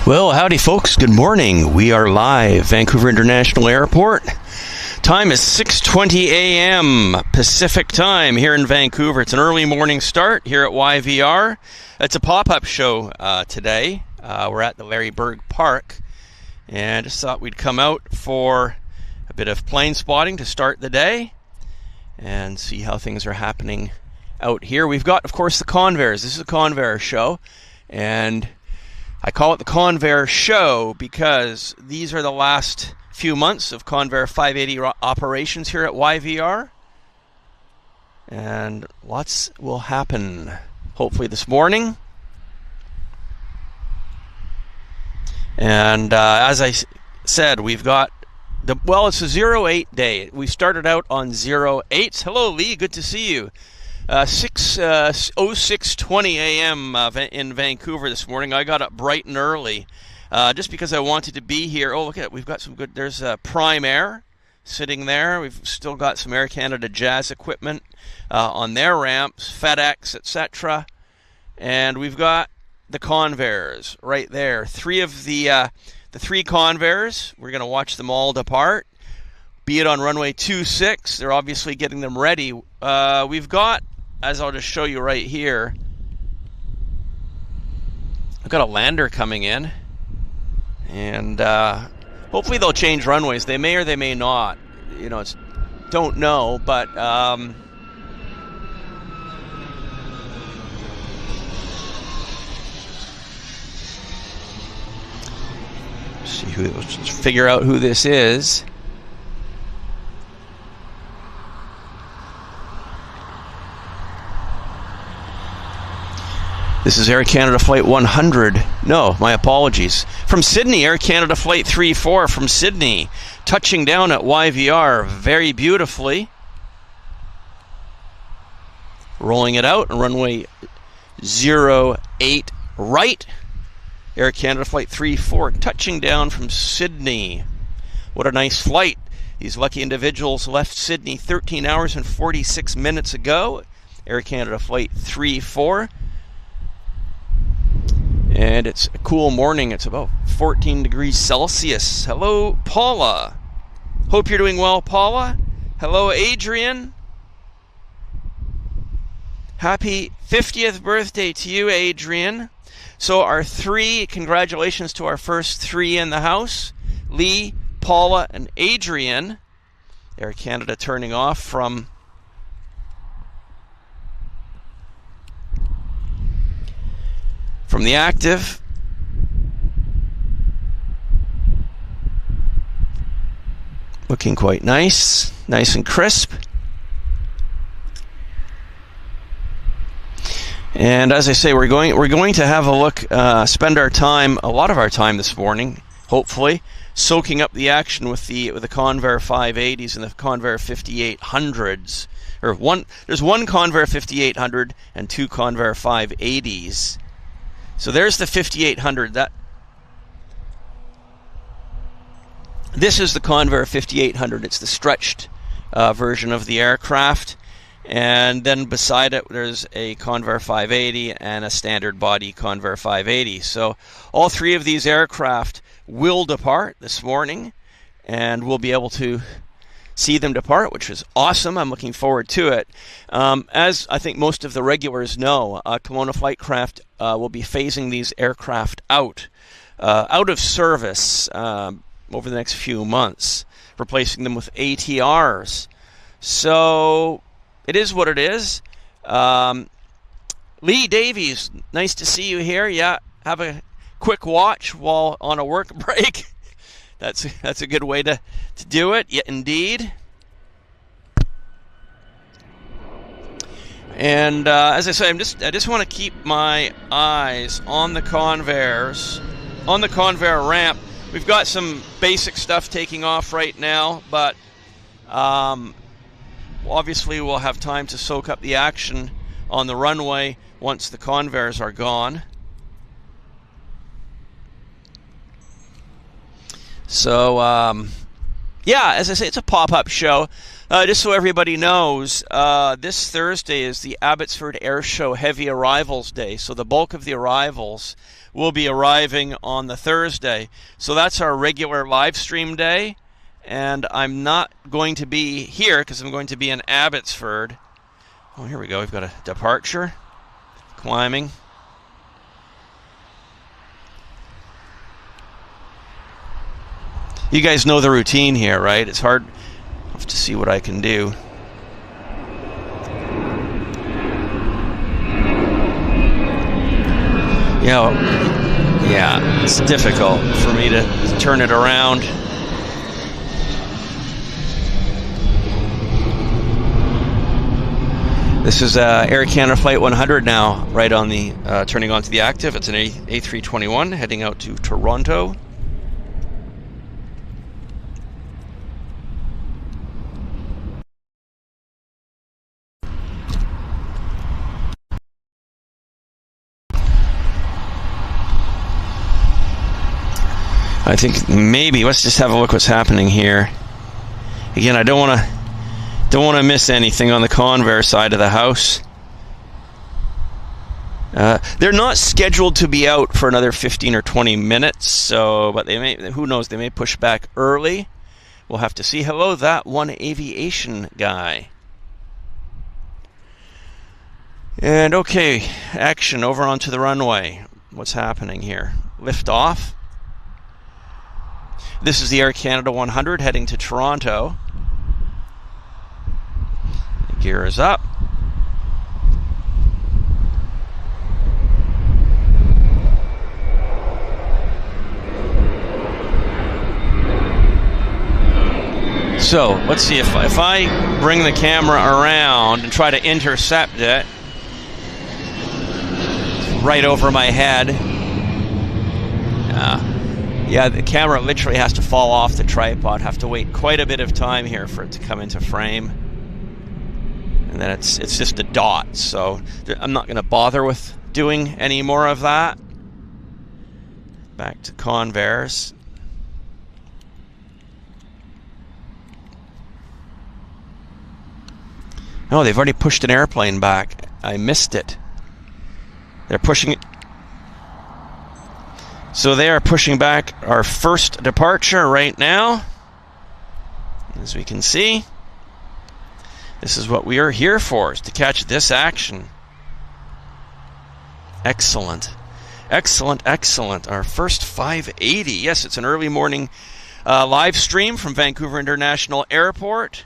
Well, howdy folks, good morning. We are live, Vancouver International Airport. Time is 6:20 a.m. Pacific time here in Vancouver. It's an early morning start here at YVR. It's a pop-up show today. We're at the Larry Berg Park, and just thought we'd come out for a bit of plane spotting to start the day and see how things are happening out here. We've got, of course, the Convairs. This is a Convair show, and I call it the Convair show because these are the last few months of Convair 580 operations here at YVR, and lots will happen hopefully this morning. And as I said, we've got it's a 08 day. We started out on 08. Hello, Lee. Good to see you. 6:20 a.m. In Vancouver this morning. I got up bright and early just because I wanted to be here. Oh, look at it. We've got some good. There's Prime Air sitting there. We've still got some Air Canada Jazz equipment on their ramps, FedEx, etc. And we've got the Convairs right there. Three of the three Convairs. We're going to watch them all depart, be it on runway 26. They're obviously getting them ready. We've got, as I'll just show you right here, I've got a lander coming in, and hopefully they'll change runways. They may or they may not. You know, don't know, but let's figure out who this is. This is Air Canada Flight 100. No, my apologies. From Sydney, Air Canada Flight 34 from Sydney, touching down at YVR very beautifully. Rolling it out on runway 08 right. Air Canada Flight 34 touching down from Sydney. What a nice flight. These lucky individuals left Sydney 13 hours and 46 minutes ago. Air Canada Flight 34. And it's a cool morning. It's about 14 degrees Celsius. Hello, Paula. Hope you're doing well, Paula. Hello, Adrian. Happy 50th birthday to you, Adrian. So congratulations to our first three in the house. Lee, Paula, and Adrian. Air Canada turning off from the active. Looking quite nice and crisp. And as I say, we're going to have a look, spend a lot of our time this morning, hopefully, soaking up the action with the Convair 580s and the Convair 5800s. There's one Convair 5800 and two Convair 580s. So there's the 5800. This is the Convair 5800. It's the stretched version of the aircraft. And then beside it, there's a Convair 580 and a standard body Convair 580. So all three of these aircraft will depart this morning, and we'll be able to see them depart, which is awesome. I'm looking forward to it. As I think most of the regulars know, Kelowna Flightcraft will be phasing these aircraft out of service over the next few months, replacing them with ATRs. So it is what it is. Lee Davies, nice to see you here. Yeah, have a quick watch while on a work break. That's a good way to do it. Yeah, indeed. And as I say, I just want to keep my eyes on the Convairs, on the Convair ramp. We've got some basic stuff taking off right now, but obviously we'll have time to soak up the action on the runway once the Convairs are gone. So, yeah, as I say, it's a pop-up show. Just so everybody knows, this Thursday is the Abbotsford Air Show Heavy Arrivals Day. So the bulk of the arrivals will be arriving on the Thursday. So that's our regular live stream day. And I'm not going to be here because I'm going to be in Abbotsford. Oh, here we go. We've got a departure. Climbing. You guys know the routine here, right? It's hard to see what I can do. Yeah, it's difficult for me to turn it around. This is Air Canada Flight 100 now, right on the turning onto the active. It's an A321 heading out to Toronto. I think maybe let's just have a look what's happening here. Again, I don't want to miss anything on the Convair side of the house. They're not scheduled to be out for another 15 or 20 minutes, so but they may, who knows, they may push back early. We'll have to see. Hello, that one aviation guy. And okay, action over onto the runway. What's happening here? Lift off. This is the Air Canada 100 heading to Toronto. The gear is up. So let's see if I bring the camera around and try to intercept it. It's right over my head. Yeah, the camera literally has to fall off the tripod. Have to wait quite a bit of time here for it to come into frame. And then it's just a dot, so I'm not going to bother with doing any more of that. Back to Convairs. Oh, they've already pushed an airplane back. I missed it. They're pushing it. So they are pushing back our first departure right now. As we can see, this is what we are here for, is to catch this action. Excellent. Excellent, excellent. Our first 580. Yes, it's an early morning live stream from Vancouver International Airport.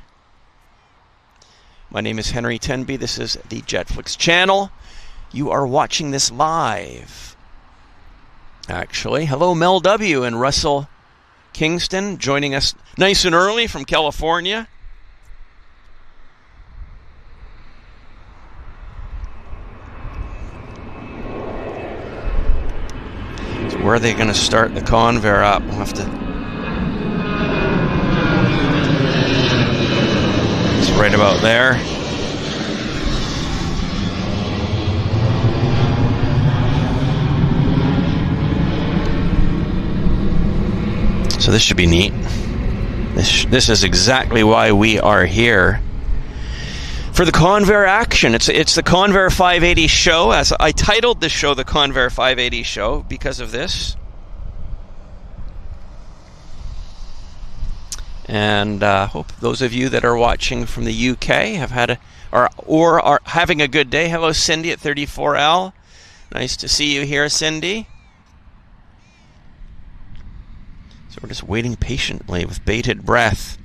My name is Henry Tenby. This is the JetFlix channel. You are watching this live. Actually, hello Mel W. and Russell Kingston joining us nice and early from California. So where are they going to start the Convair up? We'll have to... It's right about there. So this should be neat. This is exactly why we are here. For the Convair action. It's the Convair 580 show. As I titled the show the Convair 580 show because of this. And hope those of you that are watching from the UK have had or are having a good day. Hello Cindy at 34L. Nice to see you here, Cindy. So we're just waiting patiently with bated breath.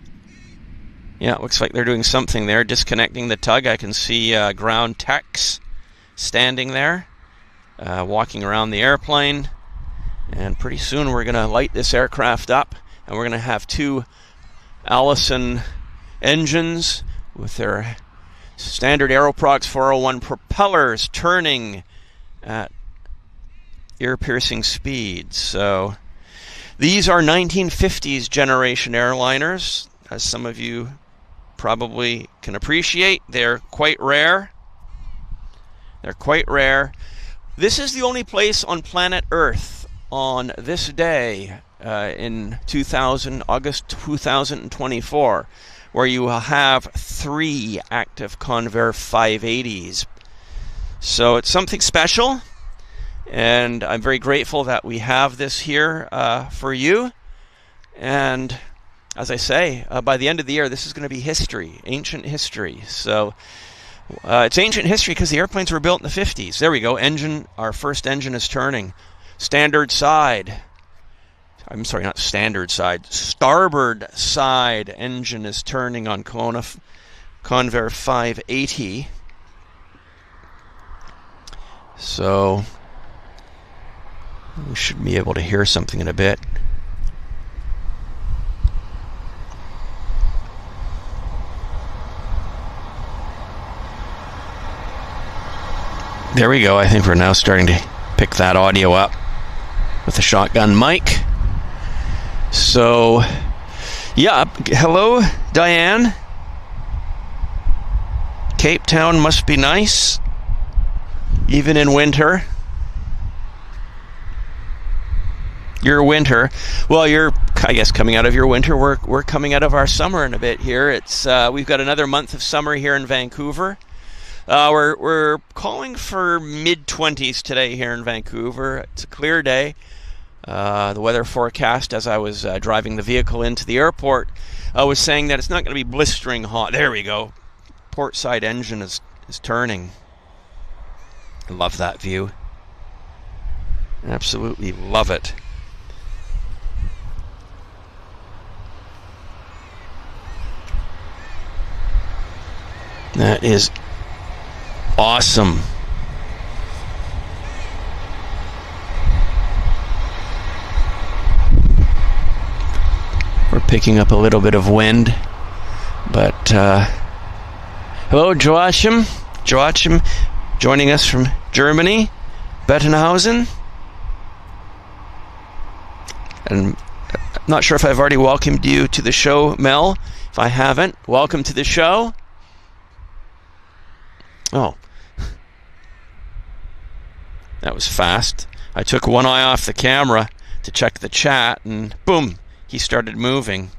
Yeah, it looks like they're doing something there, disconnecting the tug. I can see ground techs standing there, walking around the airplane. And pretty soon we're going to light this aircraft up, and we're going to have two Allison engines with their standard Aeroprox 401 propellers turning at ear-piercing speeds. So... these are 1950s generation airliners, as some of you probably can appreciate. They're quite rare. They're quite rare. This is the only place on planet Earth on this day in August 2024, where you will have 3 active Convair 580s. So it's something special, and I'm very grateful that we have this here for you. And as I say, by the end of the year, this is going to be history, ancient history. So it's ancient history because the airplanes were built in the 50s. There we go. Our first engine is turning. Standard side. I'm sorry, not standard side. Starboard side engine is turning on Convair 580. So we should be able to hear something in a bit. There we go. I think we're now starting to pick that audio up with the shotgun mic. So, yeah, hello, Diane. Cape Town must be nice, even in winter. Your winter. Well, you're, I guess, coming out of your winter. We're coming out of our summer in a bit here. It's we've got another month of summer here in Vancouver. We're calling for mid-20s today here in Vancouver. It's a clear day. The weather forecast, as I was driving the vehicle into the airport, was saying that it's not going to be blistering hot. There we go. Port side engine is turning. I love that view. Absolutely love it. That is awesome. We're picking up a little bit of wind, but hello, Joachim. Joachim joining us from Germany, Bettenhausen. And I'm not sure if I've already welcomed you to the show, Mel. If I haven't, welcome to the show. Oh, that was fast. I took one eye off the camera to check the chat, and boom, he started moving.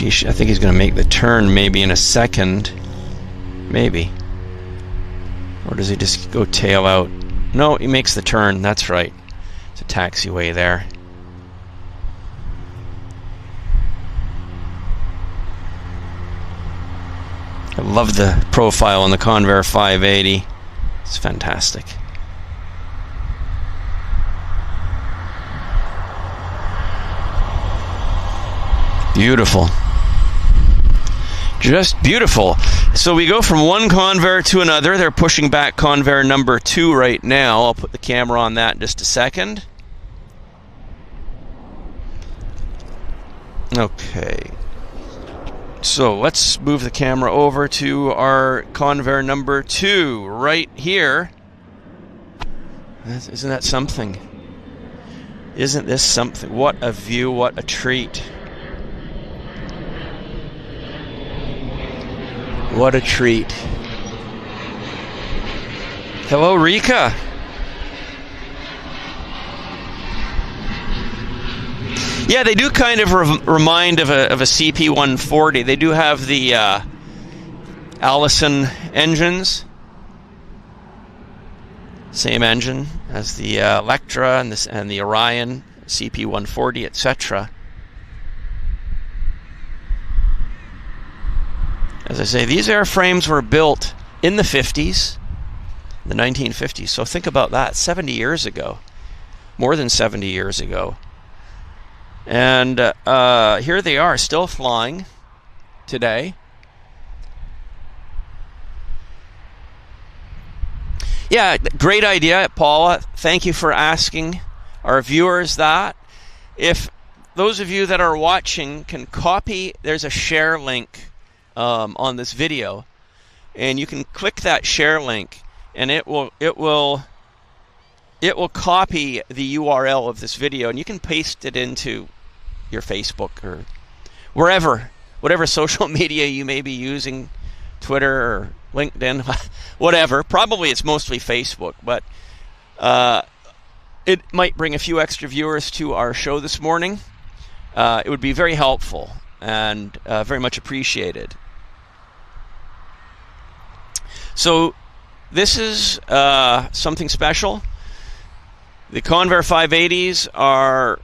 I think he's going to make the turn maybe in a second. Maybe. Or does he just go tail out? No, he makes the turn. That's right. It's a taxiway there. I love the profile on the Convair 580. It's fantastic. Beautiful. Just beautiful. So we go from one Convair to another. They're pushing back Convair number 2 right now. I'll put the camera on that in just a second. Okay. So let's move the camera over to our Convair number 2 right here. Isn't that something? Isn't this something? What a view, what a treat. What a treat. Hello, Rika. Yeah, they do kind of remind of a CP140. They do have the Allison engines. Same engine as the Electra and the Orion, CP140, etc. As I say, these airframes were built in the 50s, the 1950s. So think about that, 70 years ago, more than 70 years ago. And here they are, still flying today. Yeah, great idea, Paula. Thank you for asking our viewers that. If those of you that are watching can copy, there's a share link on this video, and you can click that share link, and it will copy the URL of this video, and you can paste it into your Facebook or whatever social media you may be using, Twitter or LinkedIn, whatever. Probably it's mostly Facebook, but it might bring a few extra viewers to our show this morning. It would be very helpful and very much appreciated. So this is something special. The Convair 580s are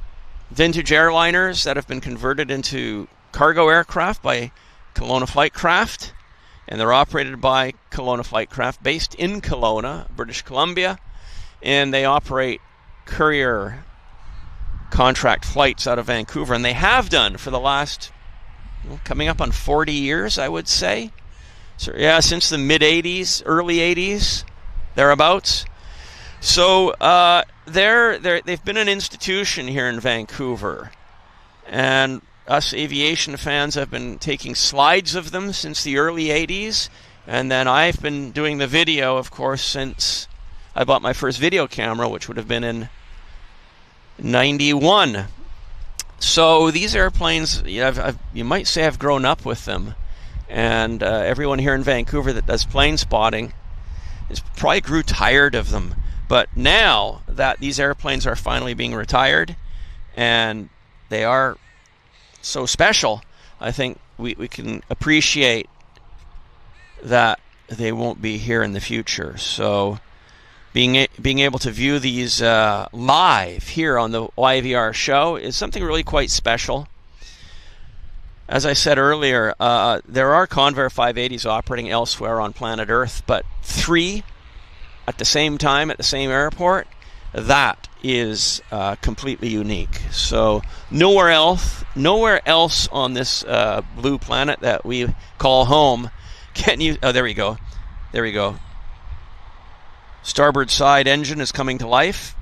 vintage airliners that have been converted into cargo aircraft by Kelowna Flightcraft, and they're operated by Kelowna Flightcraft based in Kelowna, British Columbia, and they operate courier contract flights out of Vancouver, and they have done for the last, coming up on 40 years, I would say. So yeah, since the mid-80s, early 80s, thereabouts. So they've been an institution here in Vancouver, and us aviation fans have been taking slides of them since the early 80s, and then I've been doing the video, of course, since I bought my first video camera, which would have been in 91. So these airplanes, you might say I've grown up with them, and everyone here in Vancouver that does plane spotting probably grew tired of them. But now that these airplanes are finally being retired, and they are so special, I think we can appreciate that they won't be here in the future. So being able to view these live here on the YVR show is something really quite special. As I said earlier, there are Convair 580s operating elsewhere on planet Earth, but 3 at the same time at the same airport, that is completely unique. So nowhere else on this blue planet that we call home can you... Oh, there we go. Starboard side engine is coming to life.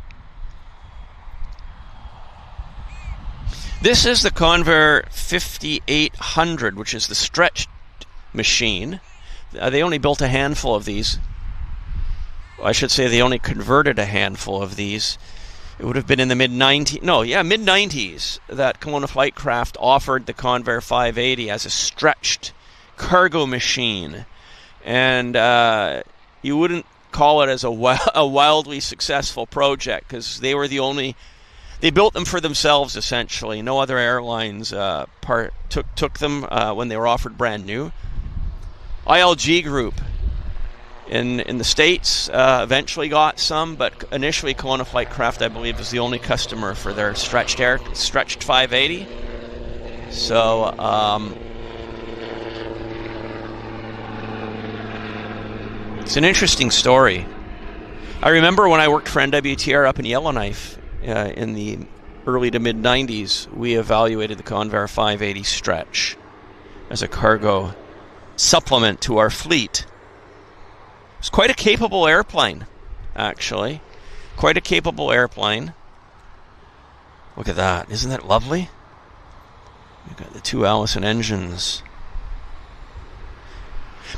This is the Convair 5800, which is the stretched machine. They only built a handful of these. I should say they only converted a handful of these. It would have been in the mid-90s that Kelowna Flightcraft offered the Convair 580 as a stretched cargo machine. And you wouldn't call it as a wildly successful project, because they were the only... They built them for themselves, essentially. No other airlines took them when they were offered brand new. ILG Group in the States eventually got some, but initially Kelowna Flightcraft, I believe, was the only customer for their stretched 580. So it's an interesting story. I remember when I worked for NWTR up in Yellowknife in the early to mid-90s, we evaluated the Convair 580 stretch as a cargo supplement to our fleet. It's quite a capable airplane, actually. Quite a capable airplane. Look at that. Isn't that lovely? We've got the 2 Allison engines.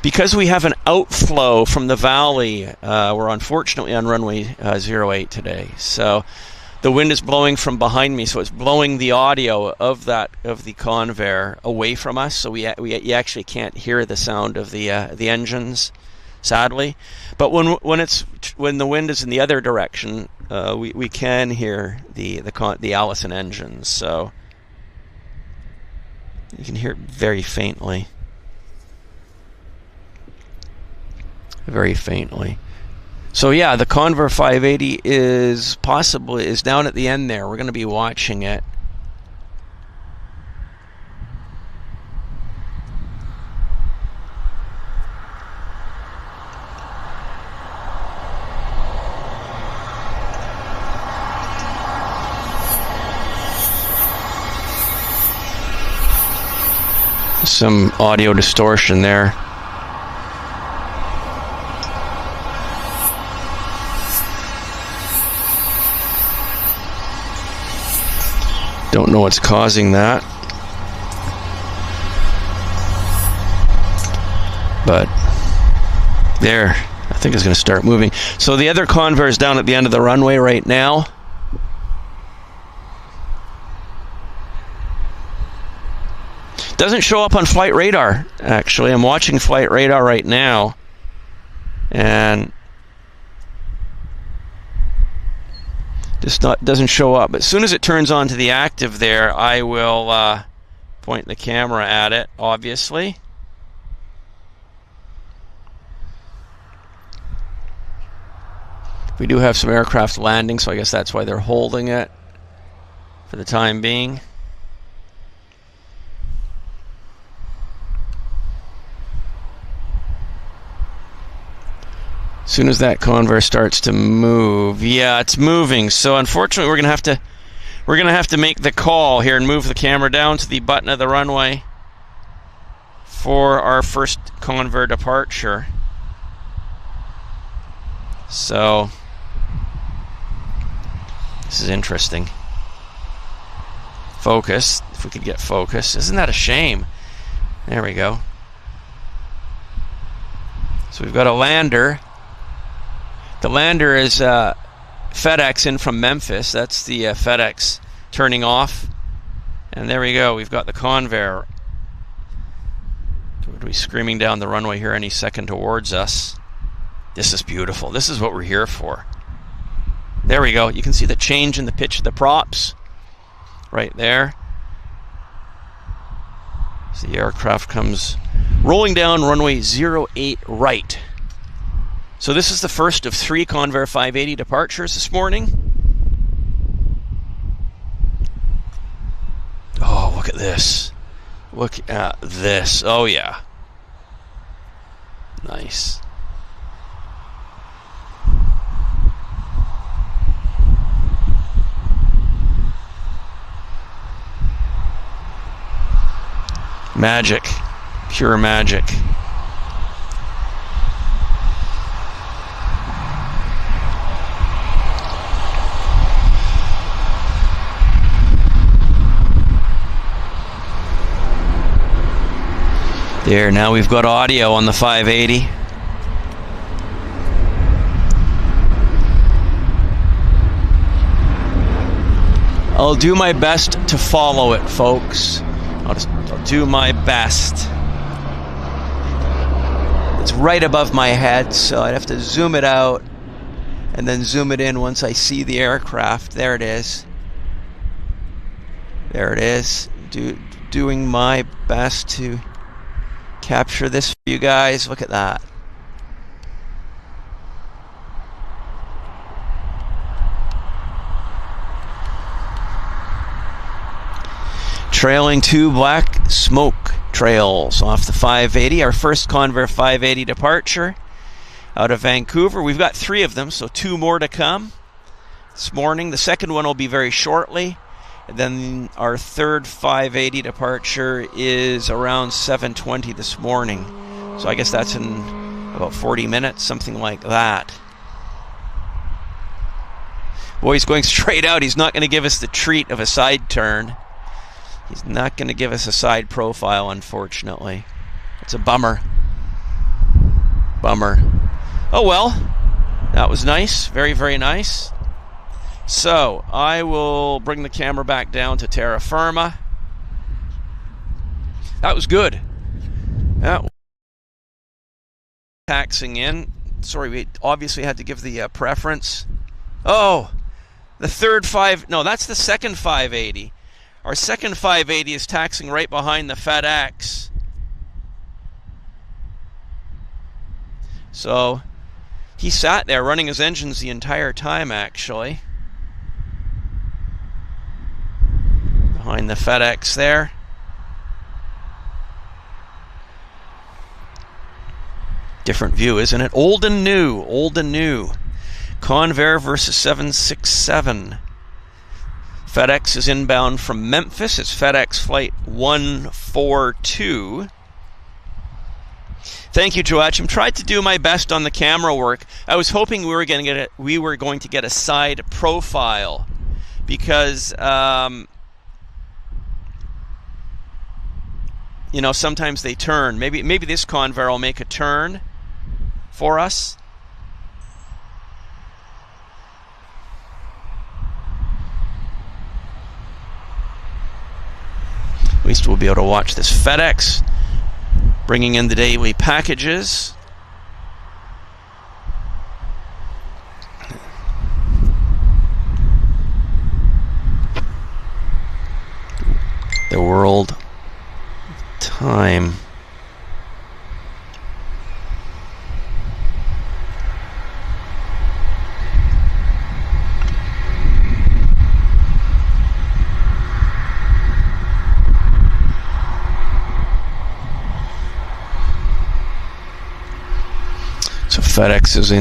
Because we have an outflow from the valley, we're unfortunately on runway 08 today. So the wind is blowing from behind me, so it's blowing the audio of the Convair away from us. So you actually can't hear the sound of the engines, sadly. But when the wind is in the other direction, we can hear the Allison engines. So you can hear it very faintly. Very faintly. So yeah, the Convair 580 is down at the end there. We're going to be watching it. Some audio distortion there. Don't know what's causing that. But there, I think it's going to start moving. So the other Convair is down at the end of the runway right now. Doesn't show up on flight radar, actually. I'm watching flight radar right now, and just doesn't show up. But as soon as it turns on to the active there, I will point the camera at it, obviously. We do have some aircraft landing, so I guess that's why they're holding it for the time being. As soon as that Convair starts to move, yeah, it's moving. So unfortunately, we're gonna have to make the call here and move the camera down to the button of the runway for our first Convair departure. So this is interesting. Focus, if we could get focus. Isn't that a shame? There we go. So we've got a lander. The lander is FedEx in from Memphis. That's the FedEx turning off. And there we go. We've got the Convair. It'll be screaming down the runway here any second towards us. This is beautiful. This is what we're here for. There we go. You can see the change in the pitch of the props right there. So the aircraft comes rolling down runway 08 right. So this is the first of 3 Convair 580 departures this morning. Oh, look at this. Look at this. Oh, yeah. Nice. Magic. Pure magic. There, now we've got audio on the 580. I'll do my best to follow it, folks. I'll do my best. It's right above my head, so I'd have to zoom it out and then zoom it in once I see the aircraft. There it is. There it is. Doing my best to capture this for you guys. Look at that. Trailing 2 black smoke trails off the 580. Our first Convair 580 departure out of Vancouver. We've got 3 of them, so 2 more to come this morning. The second one will be very shortly. And then our third 580 departure is around 7:20 this morning. So I guess that's in about 40 minutes, something like that. Boy, he's going straight out. He's not going to give us the treat of a side turn. He's not going to give us a side profile, unfortunately. It's a bummer. Bummer. Oh well, that was nice. Very, very nice. So, I will bring the camera back down to terra firma. That was good. That was taxing in. Sorry, we obviously had to give the preference. Oh, the that's the second 580. Our second 580 is taxiing right behind the FedEx. So, he sat there running his engines the entire time, actually. Behind the FedEx there. Different view, isn't it? Old and new, old and new. Convair versus 767. FedEx is inbound from Memphis. It's FedEx flight 142. Thank you, Joachim. Tried to do my best on the camera work. I was hoping we were going to get a side profile because you know, sometimes they turn. Maybe this Convair will make a turn for us. At least we'll be able to watch this FedEx bringing in the daily packages. The world time. So FedEx is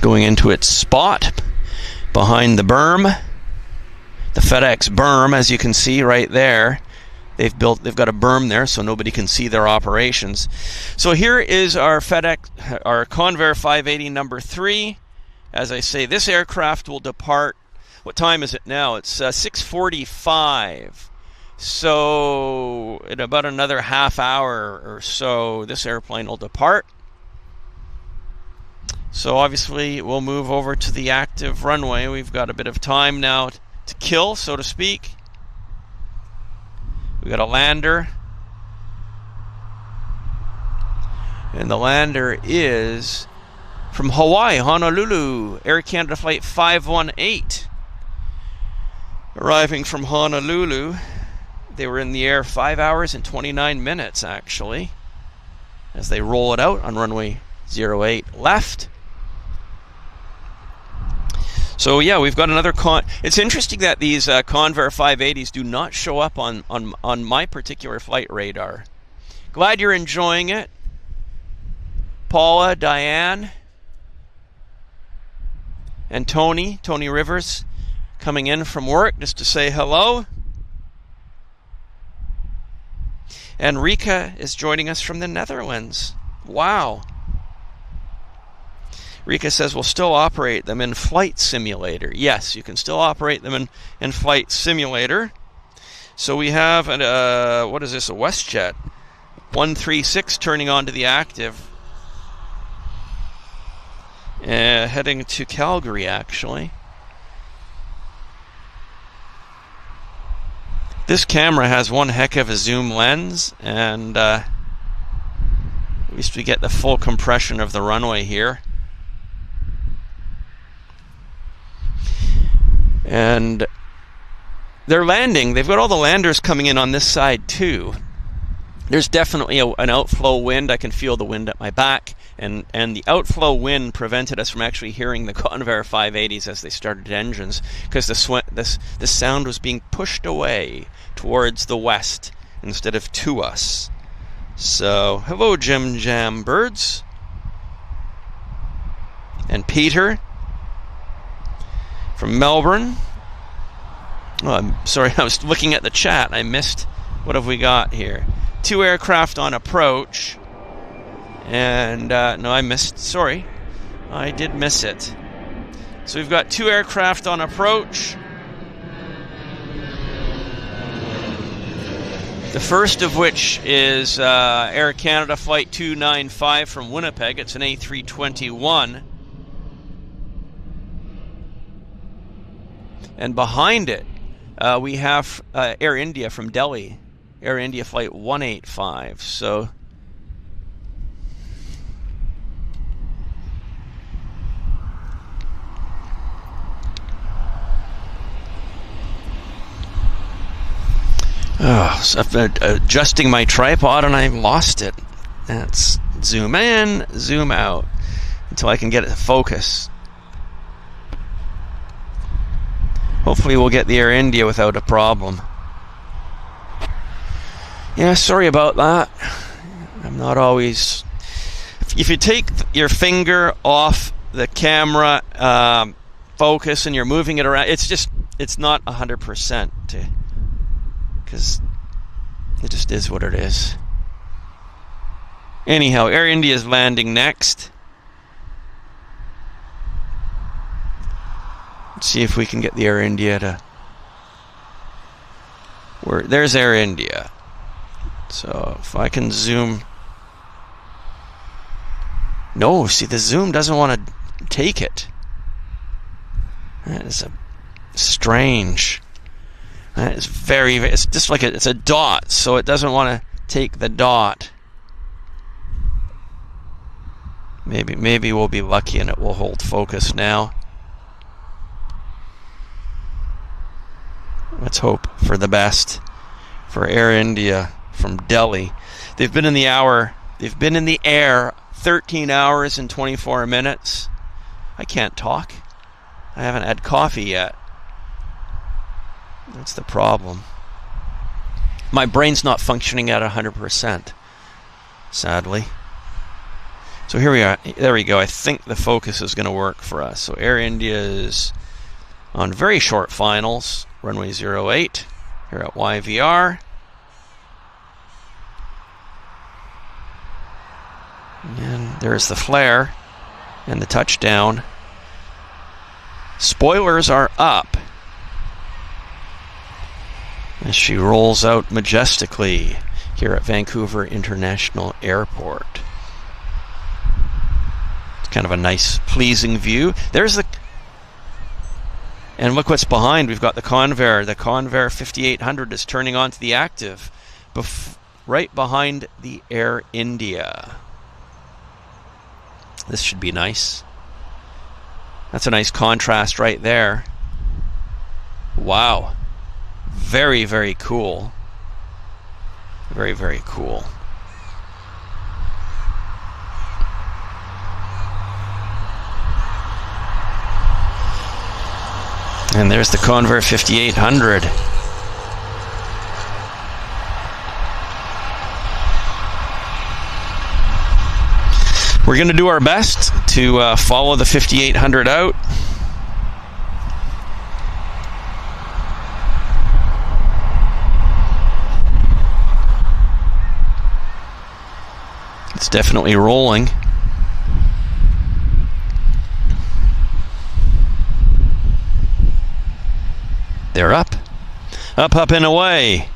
going into its spot behind the berm. The FedEx berm, as you can see right there. They've got a berm there so nobody can see their operations. So here is our Convair 580 number 3. As I say, this aircraft will depart. What time is it now? It's 6:45. So in about another half hour or so, this airplane will depart. So obviously we'll move over to the active runway. We've got a bit of time now to kill, so to speak. We got a lander, and the lander is from Hawaii, Honolulu, Air Canada Flight 518. Arriving from Honolulu, they were in the air 5 hours and 29 minutes actually, as they roll it out on runway 08 left. So yeah, we've got another It's interesting that these Convair 580s do not show up on my particular flight radar. Glad you're enjoying it. Paula, Diane, and Tony Rivers coming in from work just to say hello. And Rika is joining us from the Netherlands. Wow. Rika says we'll still operate them in Flight Simulator. Yes, you can still operate them in Flight Simulator. So we have, what is this, a WestJet 136 turning on to the active. Heading to Calgary, actually. This camera has one heck of a zoom lens, and at least we get the full compression of the runway here. And they're landing. They've got all the landers coming in on this side too. There's definitely an outflow wind. I can feel the wind at my back, and the outflow wind prevented us from actually hearing the Convair 580s as they started engines, because the sound was being pushed away towards the west instead of to us. So hello, Jim Jam Birds and Peter from Melbourne. Oh, I'm sorry, I was looking at the chat. I missed. What have we got here? 2 aircraft on approach. And, no, I missed. Sorry. I did miss it. So we've got 2 aircraft on approach. The first of which is Air Canada Flight 295 from Winnipeg. It's an A321. And behind it, we have Air India from Delhi, Air India Flight 185. So so I'm adjusting my tripod and I lost it. Let's zoom in, zoom out until I can get it to focus. Hopefully we'll get the Air India without a problem. Yeah, sorry about that. I'm not always... If you take your finger off the camera focus and you're moving it around, it's not 100%, because it just is what it is. Anyhow, Air India is landing next. Let's see if we can get the Air India to... There's Air India. So if I can zoom. No, see, the zoom doesn't want to take it. That is strange. That is very, it's just like it's a dot, so it doesn't want to take the dot. Maybe we'll be lucky and it will hold focus now. Let's hope for the best for Air India from Delhi. They've been in the air 13 hours and 24 minutes. I can't talk. I haven't had coffee yet. That's the problem. My brain's not functioning at 100%, sadly. So here we are. There we go. I think the focus is going to work for us. So Air India is on very short finals, runway 08 here at YVR. And there's the flare and the touchdown. Spoilers are up as she rolls out majestically here at Vancouver International Airport. It's kind of a nice, pleasing view. And look what's behind. We've got the Convair. The Convair 5800 is turning onto the active right behind the Air India. This should be nice. That's a nice contrast right there. Wow. Very, very cool. Very, very cool. And there's the Convair 5800. We're going to do our best to follow the 5800 out. It's definitely rolling. They're up. Up, up, and away.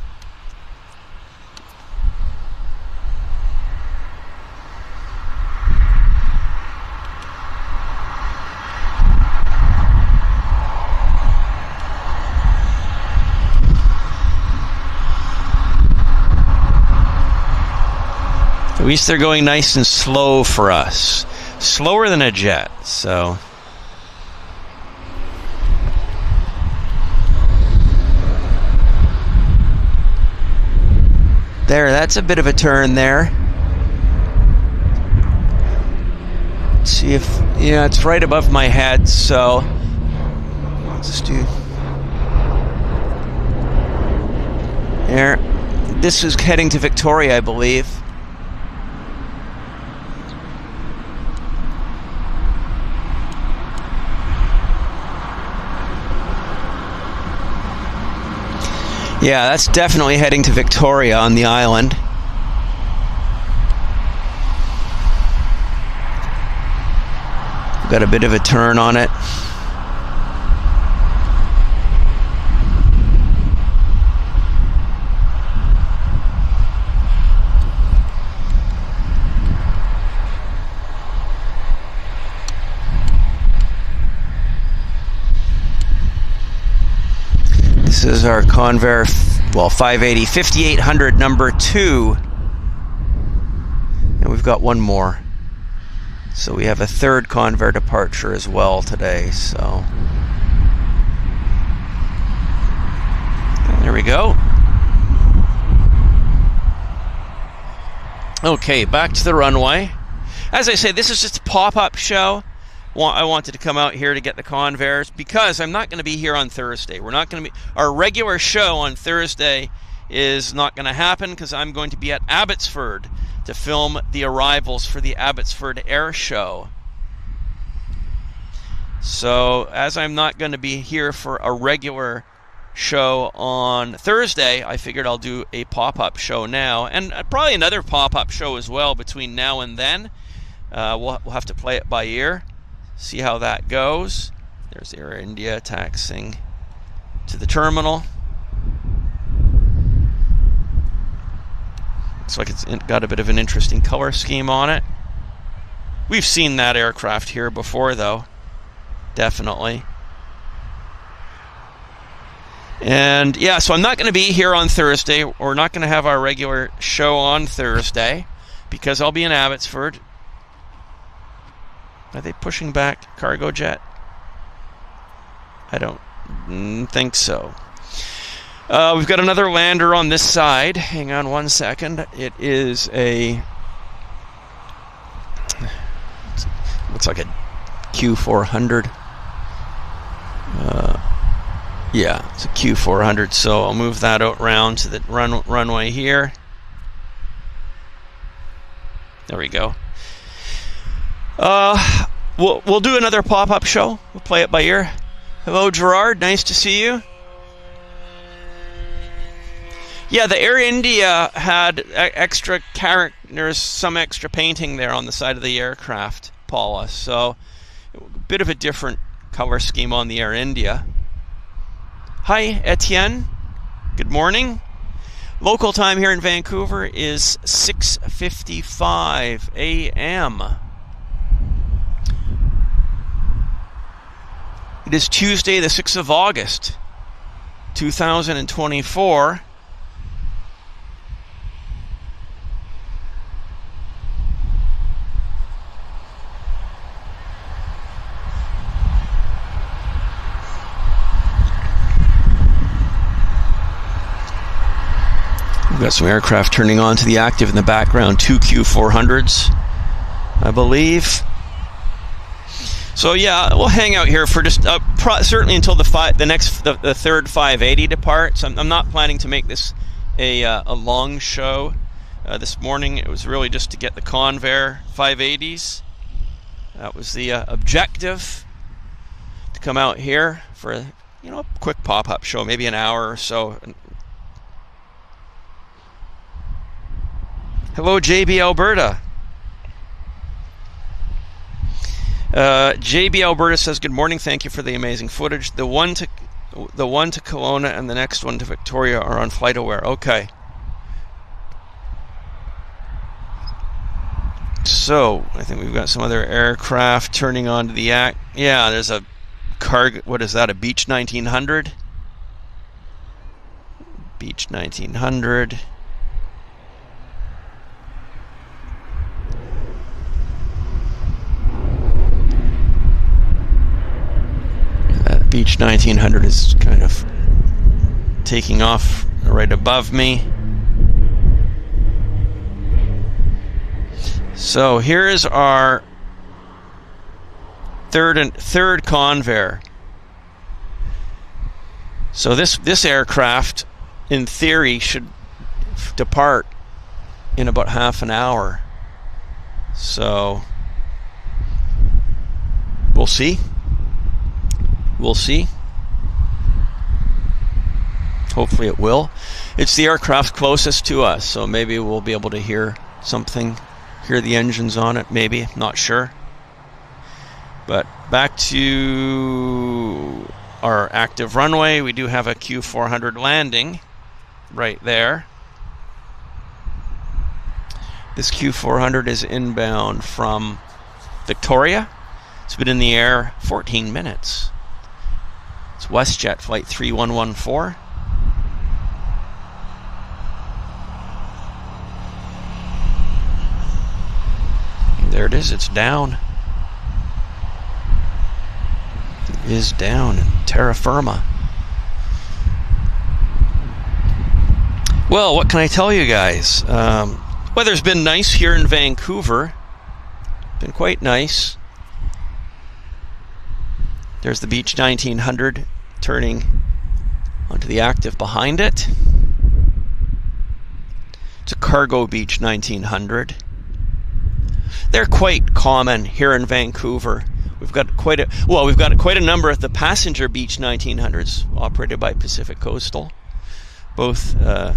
At least they're going nice and slow for us. Slower than a jet, so... There, that's a bit of a turn there. Let's see if... Yeah, it's right above my head, so... Let's do... There. This is heading to Victoria, I believe. Yeah, that's definitely heading to Victoria on the island. We've got a bit of a turn on it. This is our Convair, 580, 5800 number 2. And we've got one more. So we have a third Convair departure as well today, so. There we go. Okay, back to the runway. As I say, this is just a pop-up show. I wanted to come out here to get the Convairs because I'm not going to be here on Thursday. We're not going to be... Our regular show on Thursday is not going to happen because I'm going to be at Abbotsford to film the arrivals for the Abbotsford Air Show. So, as I'm not going to be here for a regular show on Thursday, I figured I'll do a pop-up show now, and probably another pop-up show as well between now and then. We'll have to play it by ear. See how that goes. There's Air India taxiing to the terminal. Looks like it's got a bit of an interesting color scheme on it. We've seen that aircraft here before, though. Definitely. And yeah, so I'm not going to be here on Thursday. We're not going to have our regular show on Thursday because I'll be in Abbotsford. Are they pushing back cargo jet? I don't think so. We've got another lander on this side. Hang on one second. It is a... looks like a Q400. Yeah, it's a Q400, so I'll move that out round to the runway here. There we go. We'll do another pop-up show. We'll play it by ear. Hello, Gerard. Nice to see you. Yeah, the Air India had extra there's some extra painting there on the side of the aircraft, Paula. So a bit of a different color scheme on the Air India. Hi, Etienne. Good morning. Local time here in Vancouver is 6:55 a.m. It is Tuesday, the 6th of August, 2024. We've got some aircraft turning on to the active in the background, 2 Q400s, I believe. So yeah, we'll hang out here for just certainly until the third 580 departs. I'm not planning to make this a long show. This morning it was really just to get the Convair 580s. That was the objective, to come out here for a quick pop-up show, maybe an hour or so. Hello, JB Alberta. JB Alberta says, good morning, thank you for the amazing footage. The one to Kelowna and the next one to Victoria are on FlightAware. Okay. So, I think we've got some other aircraft turning on to the act. Yeah, there's a cargo, what is that, a Beech 1900? Beech 1900. Beech 1900 is kind of taking off right above me. So here is our third Convair. So this aircraft, in theory, should depart in about half an hour. So we'll see. We'll see. Hopefully it will. It's the aircraft closest to us, so maybe we'll be able to hear something, hear the engines on it, maybe, not sure. But back to our active runway. We do have a Q400 landing right there. This Q400 is inbound from Victoria. It's been in the air 14 minutes. It's WestJet flight 3114. And there it is, it's down. It is down in terra firma. Well, what can I tell you guys? Weather's been nice here in Vancouver. Been quite nice. There's the Beech 1900 turning onto the active behind it. It's a cargo Beech 1900. They're quite common here in Vancouver. We've got quite a number of the passenger Beech 1900s operated by Pacific Coastal, both the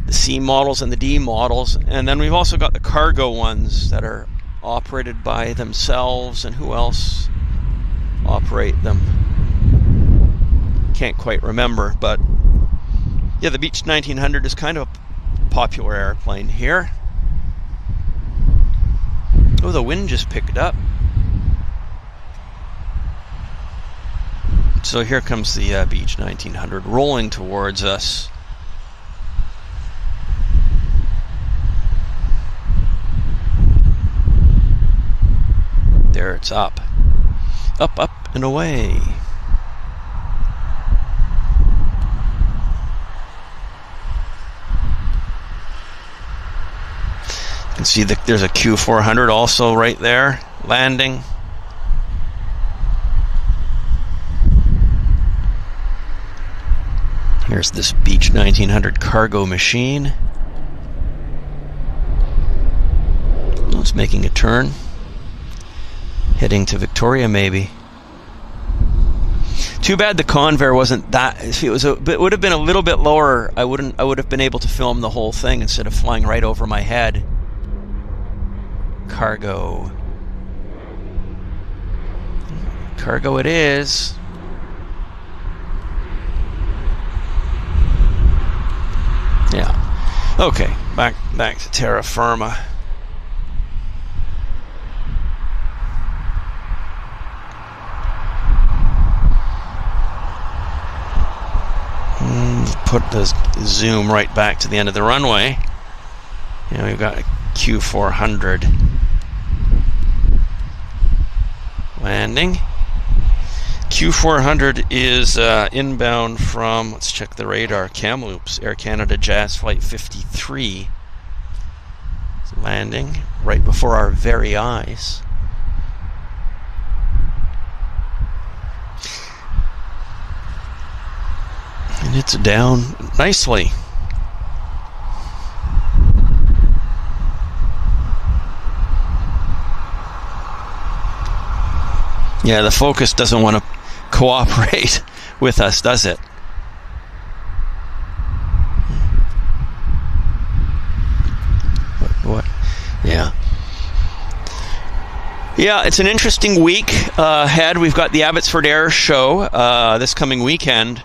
C models and the D models, and then we've also got the cargo ones that are operated by themselves, and who else operate them? Can't quite remember, but yeah, the Beech 1900 is kind of popular airplane here. Oh, the wind just picked up. So here comes the Beech 1900 rolling towards us. There it's up. Up, up, and away. You can see there's a Q400 also right there, landing. Here's this Beech 1900 cargo machine. Oh, it's making a turn. Heading to Victoria, maybe. Too bad the Convair wasn't that. If it would have been a little bit lower, I would have been able to film the whole thing instead of flying right over my head. Cargo it is. Yeah. Okay, back to terra firma. Put the zoom right back to the end of the runway. And we've got a Q400 landing. Q400 is inbound from, let's check the radar, Kamloops, Air Canada Jazz Flight 53. It's landing right before our very eyes. And it's down nicely. Yeah, the focus doesn't want to cooperate with us, does it? What? Yeah. Yeah, it's an interesting week ahead. We've got the Abbotsford Air Show this coming weekend.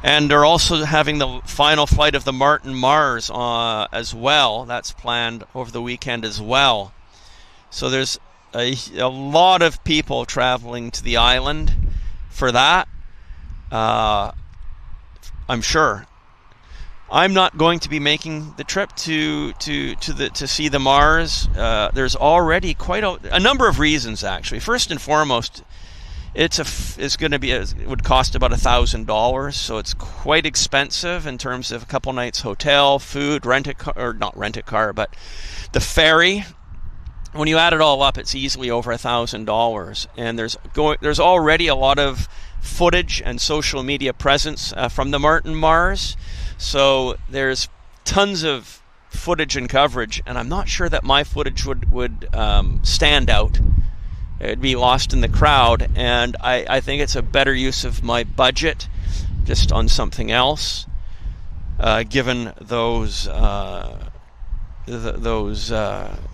And they're also having the final flight of the Martin Mars as well. That's planned over the weekend as well. So there's a lot of people traveling to the island for that. I'm sure. I'm not going to be making the trip to see the Mars. There's already quite a number of reasons, actually. First and foremost, it would cost about $1,000, so it's quite expensive in terms of a couple nights hotel, food, not rent a car, but the ferry. When you add it all up, it's easily over $1,000, and there's already a lot of footage and social media presence from the Martin Mars, so there's tons of footage and coverage, and I'm not sure that my footage would stand out. It'd be lost in the crowd, and I think it's a better use of my budget just on something else, given those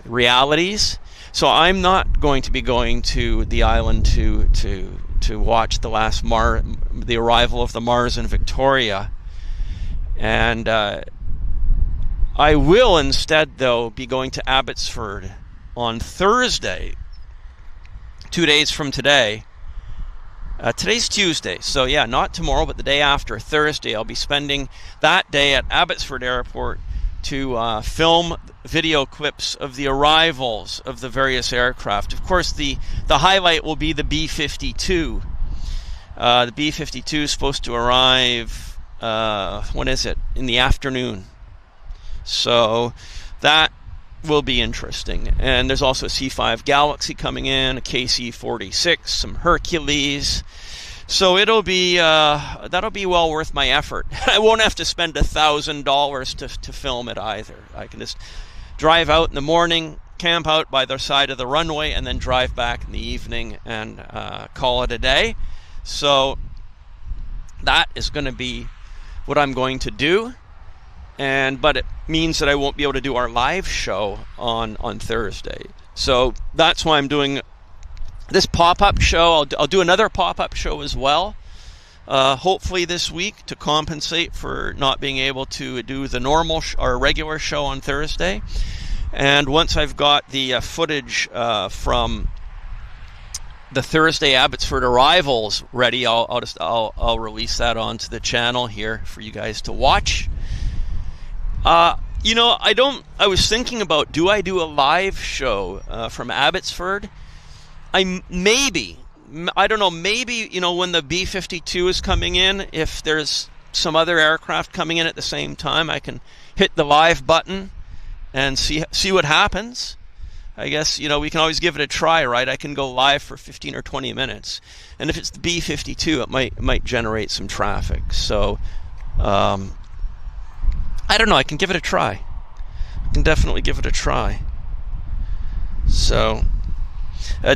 realities. So I'm not going to be going to the island to watch the arrival of the Mars in Victoria, and I will instead, though, be going to Abbotsford on Thursday. 2 days from today. Today's Tuesday, so yeah, not tomorrow, but the day after, Thursday. I'll be spending that day at Abbotsford Airport to film video clips of the arrivals of the various aircraft. Of course, the highlight will be the B-52. The B-52 is supposed to arrive, when is it? In the afternoon. So that will be interesting. And there's also a C-5 Galaxy coming in, a KC-46, some Hercules. So that'll be well worth my effort. I won't have to spend $1,000 to film it either. I can just drive out in the morning, camp out by the side of the runway, and then drive back in the evening and call it a day. So that is going to be what I'm going to do. But it means that I won't be able to do our live show on Thursday. So that's why I'm doing this pop-up show. I'll do another pop-up show as well hopefully this week to compensate for not being able to do the normal or regular show on Thursday. And once I've got the footage from the Thursday Abbotsford arrivals ready, I'll release that onto the channel here for you guys to watch. You know, I was thinking about, do I do a live show from Abbotsford? I don't know, maybe, you know, when the B-52 is coming in, if there's some other aircraft coming in at the same time, I can hit the live button and see what happens. I guess, you know, we can always give it a try, right? I can go live for 15 or 20 minutes. And if it's the B-52, it might generate some traffic. So, I don't know. I can give it a try. I can definitely give it a try. So,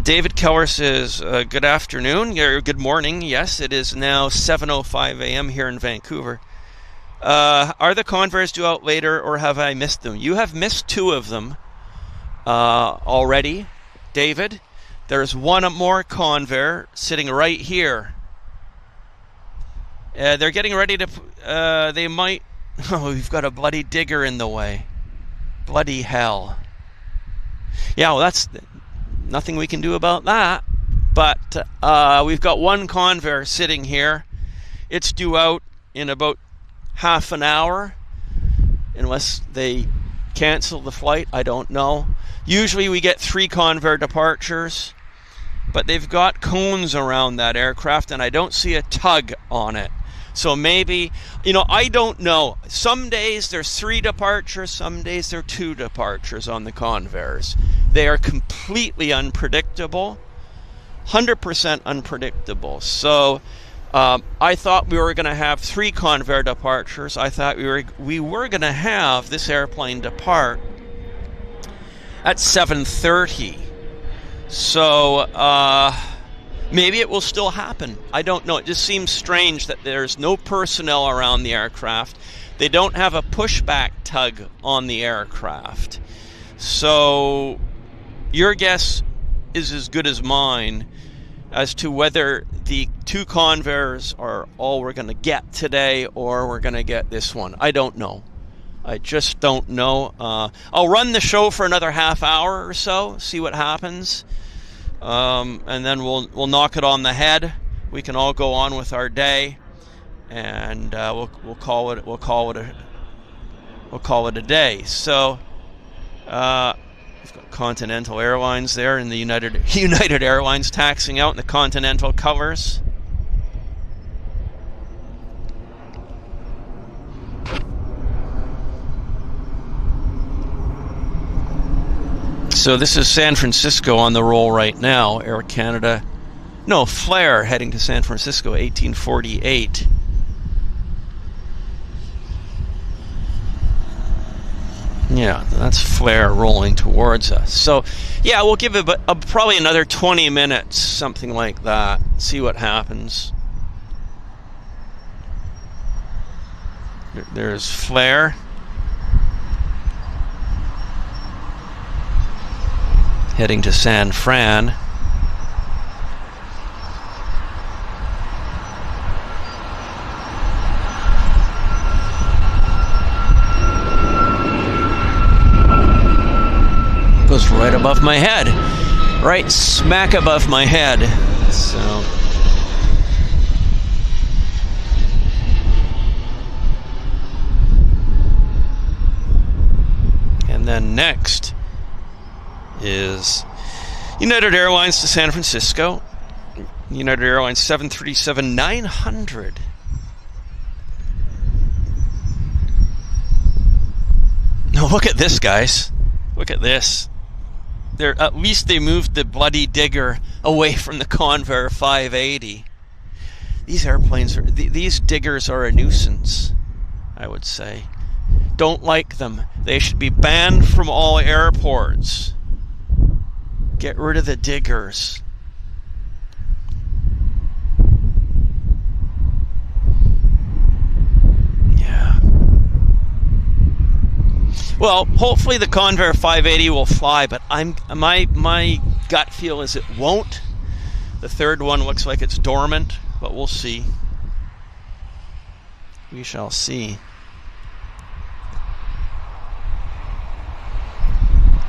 David Keller says, good afternoon, or good morning. Yes, it is now 7:05 a.m. here in Vancouver. Are the Convairs due out later, or have I missed them? You have missed 2 of them already, David. There's one more Convair sitting right here. They're getting ready to... they might... Oh, we've got a bloody digger in the way. Bloody hell. Yeah, well, that's nothing we can do about that. But we've got one Convair sitting here. It's due out in about half an hour, unless they cancel the flight. I don't know. Usually we get 3 Convair departures, but they've got cones around that aircraft, and I don't see a tug on it. So maybe, you know, I don't know. Some days there's 3 departures, some days there are 2 departures on the Convairs. They are completely unpredictable, 100% unpredictable. So I thought we were going to have 3 Convair departures. I thought we were going to have this airplane depart at 7:30. So maybe it will still happen. I don't know. It just seems strange that there's no personnel around the aircraft. They don't have a pushback tug on the aircraft. So your guess is as good as mine as to whether the 2 Convairs are all we're going to get today, or we're going to get this one. I don't know. I just don't know. I'll run the show for another half hour or so, see what happens. And then we'll knock it on the head. We can all go on with our day, and we'll call it a day. So we've got Continental Airlines there, and the United Airlines taxing out in the Continental colors. So this is San Francisco on the roll right now. Air Canada, no, Flair heading to San Francisco, 1848. Yeah, that's Flair rolling towards us. So, yeah, we'll give it probably another 20 minutes, something like that. See what happens. There's Flair. Heading to San Fran. Goes right above my head. Right smack above my head. So and then next is United Airlines to San Francisco. United Airlines 737-900. Now look at this, guys. Look at this. At least they moved the bloody digger away from the Convair 580. These airplanes these diggers are a nuisance, I would say. Don't like them. They should be banned from all airports. Get rid of the diggers. Yeah. Well, hopefully the Convair 580 will fly, but my gut feel is it won't. The third one looks like it's dormant, but we'll see. We shall see.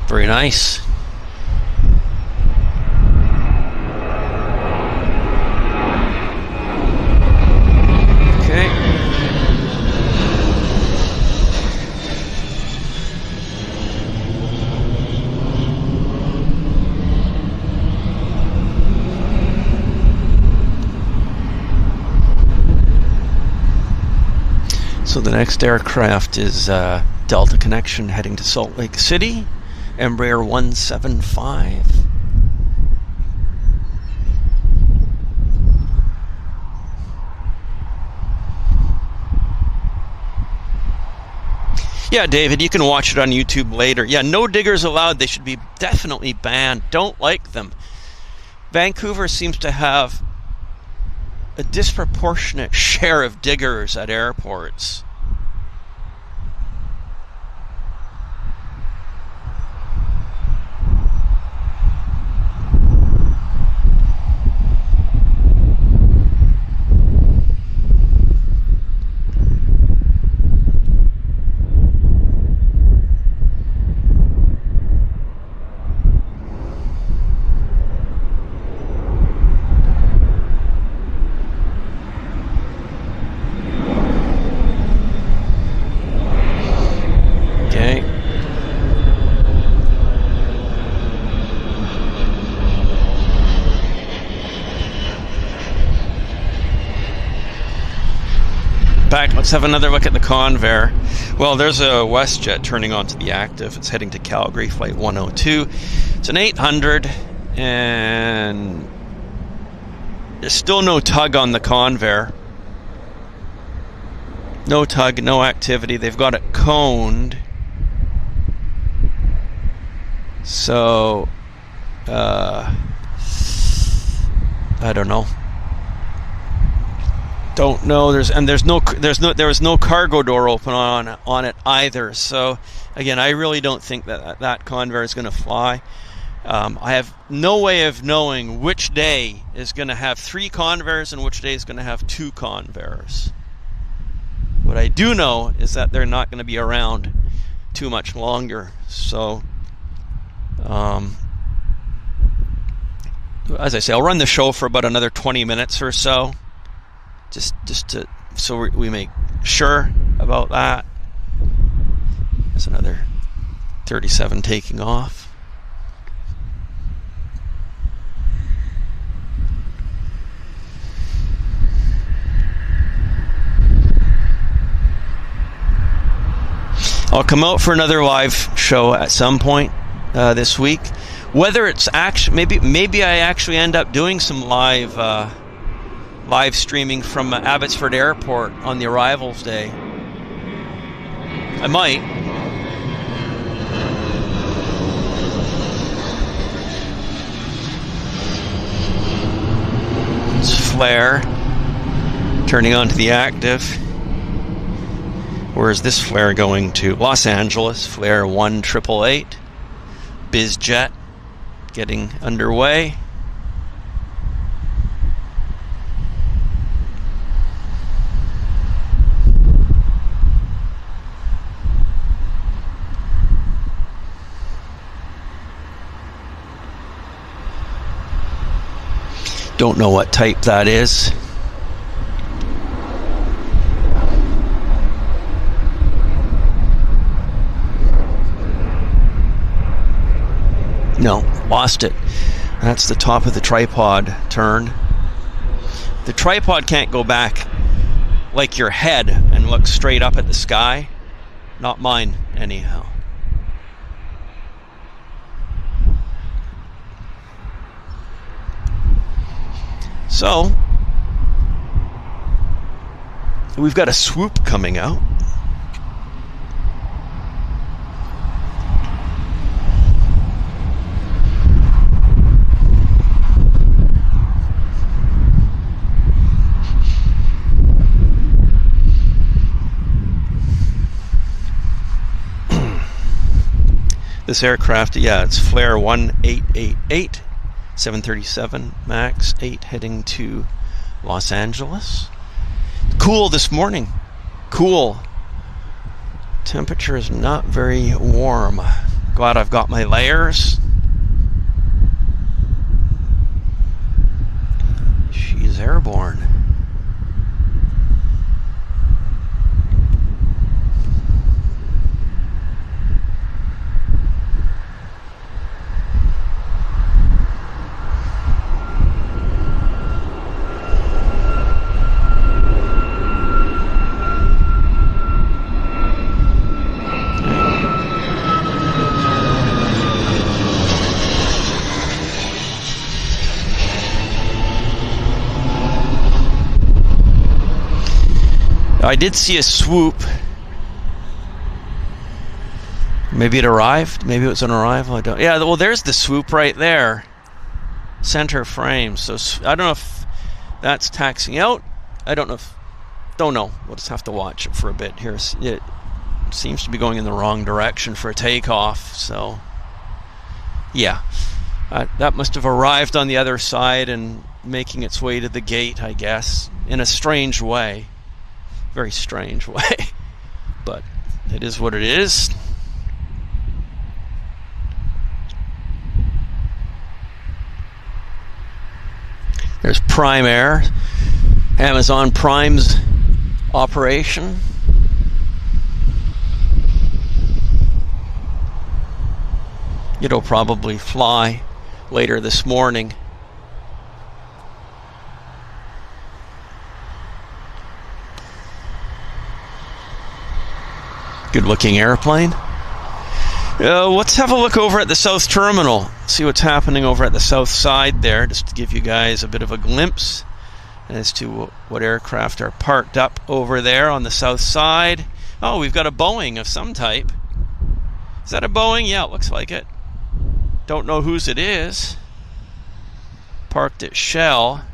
Very nice. Okay. So the next aircraft is Delta Connection heading to Salt Lake City, Embraer 175. Yeah, David, you can watch it on YouTube later. Yeah, no diggers allowed. They should be definitely banned. Don't like them. Vancouver seems to have a disproportionate share of diggers at airports. Back, let's have another look at the Convair. Well, there's a WestJet turning onto the active. It's heading to Calgary, flight 102. It's an 800, and there's still no tug on the Convair. No tug, no activity. They've got it coned. So, I don't know. Don't know. There was no cargo door open on it either. So again, I really don't think that Convair is going to fly. I have no way of knowing which day is going to have 3 Convairs and which day is going to have 2 Convairs. What I do know is that they're not going to be around too much longer. So, as I say, I'll run the show for about another 20 minutes or so. So we make sure about that. There's another 37 taking off. I'll come out for another live show at some point this week. Whether it's actually maybe I actually end up doing some live streaming from Abbotsford Airport on the arrivals day. I might. It's flare turning onto the active. Where is this flare going to? Los Angeles, flare 1888. BizJet getting underway. Don't know what type that is. No, lost it. That's the top of the tripod turn. The tripod can't go back like your head and look straight up at the sky. Not mine, anyhow. So, we've got a swoop coming out. This aircraft, yeah, it's flare 1888. 737 MAX 8 heading to Los Angeles. Cool this morning. cool. Temperature is not very warm. Glad I've got my layers. She's airborne. I did see a swoop. Maybe it arrived. Maybe it was an arrival. I don't. Yeah. Well, there's the swoop right there. Center frame. So I don't know if that's taxiing out. I don't know. Don't know. We'll just have to watch it for a bit here. It seems to be going in the wrong direction for a takeoff. So yeah, that must have arrived on the other side and making its way to the gate, I guess, in a strange way. Very strange way, but it is what it is. There's Prime Air, Amazon Prime's operation. It'll probably fly later this morning. Good looking airplane. Let's have a look over at the South Terminal. See what's happening over at the south side there, just to give you guys a bit of a glimpse as to what aircraft are parked up over there on the south side. Oh, we've got a Boeing of some type. Is that a Boeing? Yeah, it looks like it. Don't know whose it is. Parked at Shell.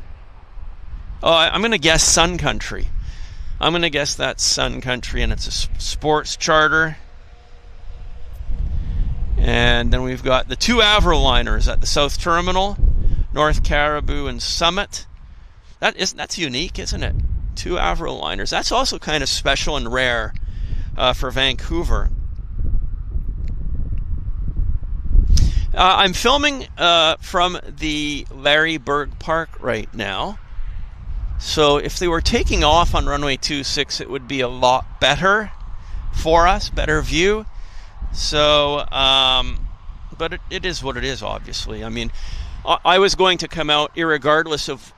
Oh, I'm going to guess Sun Country. I'm going to guess that's Sun Country, and it's a sports charter. And then we've got the two Avroliners at the South Terminal, North Caribou and Summit. That's unique, isn't it? Two Avroliners. That's also kind of special and rare for Vancouver. I'm filming from the Larry Berg Park right now. So if they were taking off on runway 26, it would be a lot better for us, better view. So, but it is what it is, obviously. I mean, I was going to come out irregardless of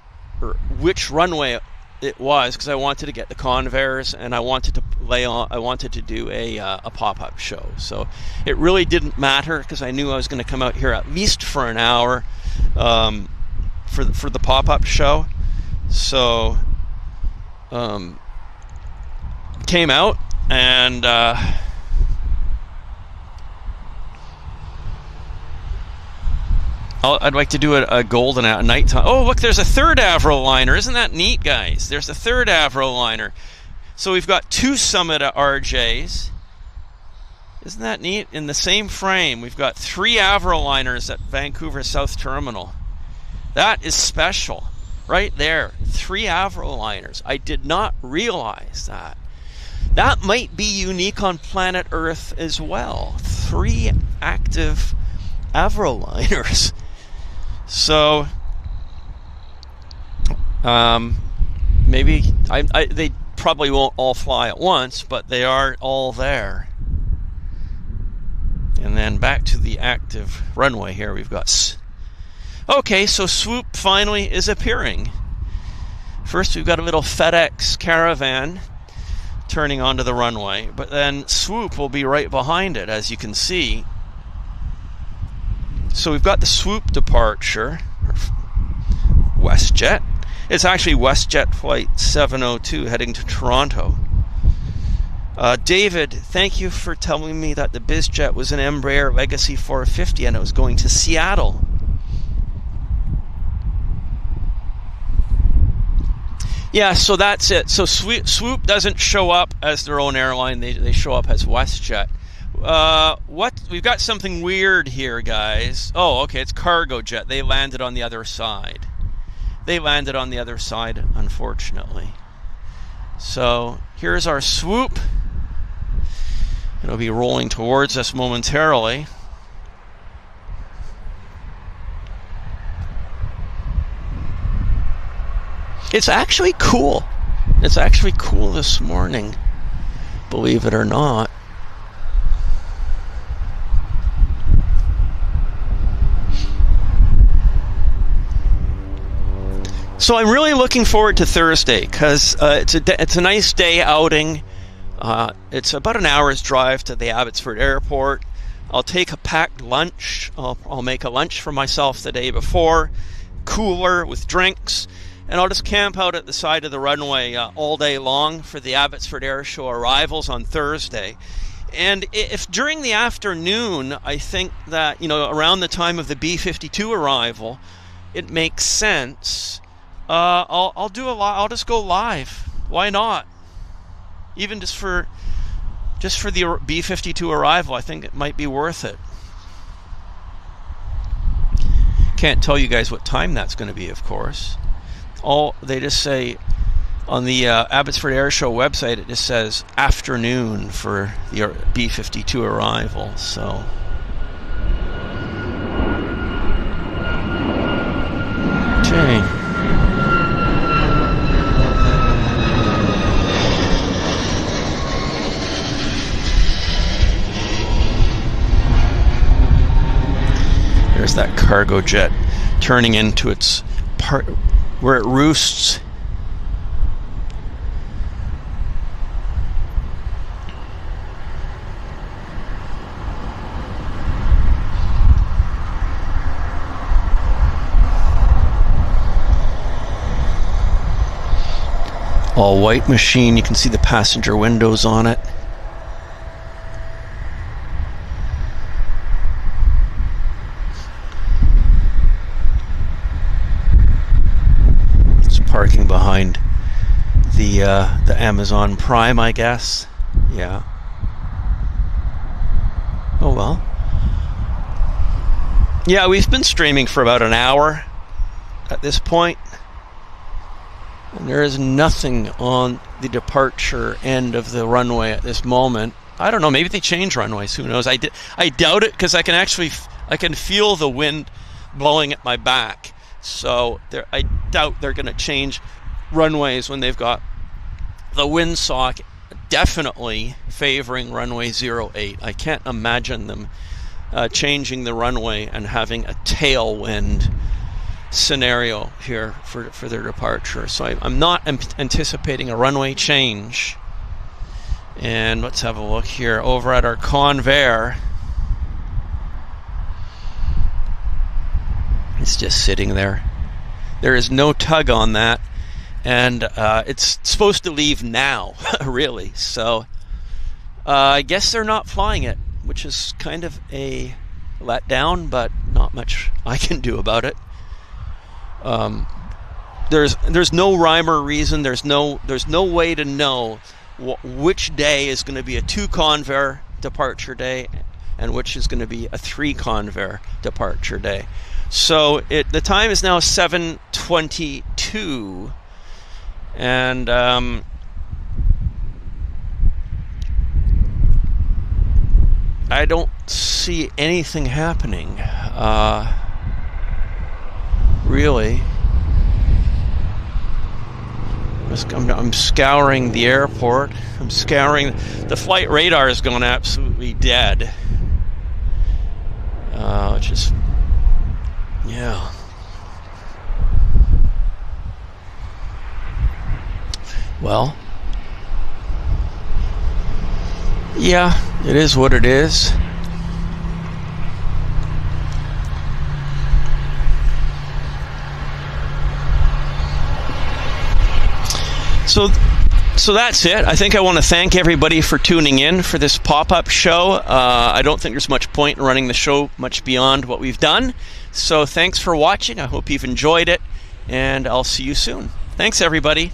which runway it was, because I wanted to get the Convairs and I wanted to do a pop-up show. So it really didn't matter, because I knew I was going to come out here at least for an hour for the pop-up show. So came out, and I'd like to do a golden at nighttime. Oh, look, there's a third Avroliner. Isn't that neat, guys? There's a third Avroliner. So we've got two Summit RJs. Isn't that neat? In the same frame, we've got three Avroliners at Vancouver South Terminal. That is special. Right there, three Avroliners. I did not realize that. That might be unique on planet Earth as well. Three active Avroliners. So, maybe they probably won't all fly at once, but they are all there. And then back to the active runway here. We've got... Okay, so Swoop finally is appearing. First, we've got a little FedEx Caravan turning onto the runway, but then Swoop will be right behind it, as you can see. So we've got the Swoop departure, WestJet. It's actually WestJet Flight 702 heading to Toronto. David, thank you for telling me that the BizJet was an Embraer Legacy 450 and it was going to Seattle. Yeah, so that's it. So Swoop doesn't show up as their own airline. They show up as WestJet. We've got something weird here, guys. Oh, okay, it's CargoJet. They landed on the other side. Unfortunately. So here's our swoop. It'll be rolling towards us momentarily. It's actually cool. It's actually cool this morning, believe it or not. So I'm really looking forward to Thursday because it's a nice day outing. It's about an hour's drive to the Abbotsford Airport. I'll take a packed lunch. I'll make a lunch for myself the day before, cooler with drinks, and I'll just camp out at the side of the runway all day long for the Abbotsford Air Show arrivals on Thursday. And if during the afternoon, I think that, around the time of the B-52 arrival, it makes sense, I'll do a lot. I'll just go live. Why not? Even just for the B-52 arrival, I think it might be worth it. Can't tell you guys what time that's going to be, of course. They just say on the Abbotsford Air Show website, it just says afternoon for the B-52 arrival. So okay. There's that cargo jet turning into its part where it roosts. All white machine, you can see the passenger windows on it. Parking behind the Amazon Prime, I guess. Yeah. Oh well. Yeah, we've been streaming for about an hour at this point, and there is nothing on the departure end of the runway at this moment. I don't know. Maybe they change runways. Who knows? I doubt it because I can feel the wind blowing at my back. So I doubt they're going to change runways when they've got the windsock definitely favoring runway 08. I can't imagine them changing the runway and having a tailwind scenario here for their departure. So I'm not anticipating a runway change. And let's have a look here over at our Convair. It's just sitting there. There is no tug on that, and it's supposed to leave now, really. So I guess they're not flying it, which is kind of a letdown, but not much I can do about it. There's no rhyme or reason. There's no way to know which day is going to be a 2 Convair departure day and which is going to be a 3 Convair departure day. So the time is now 7:22, and I don't see anything happening, really. I'm scouring the airport. I'm scouring. The flight radar is going absolutely dead, which is... yeah. Well, yeah, it is what it is. So that's it. I think I want to thank everybody for tuning in for this pop-up show. I don't think there's much point in running the show much beyond what we've done. So thanks for watching. I hope you've enjoyed it, and I'll see you soon. Thanks, everybody.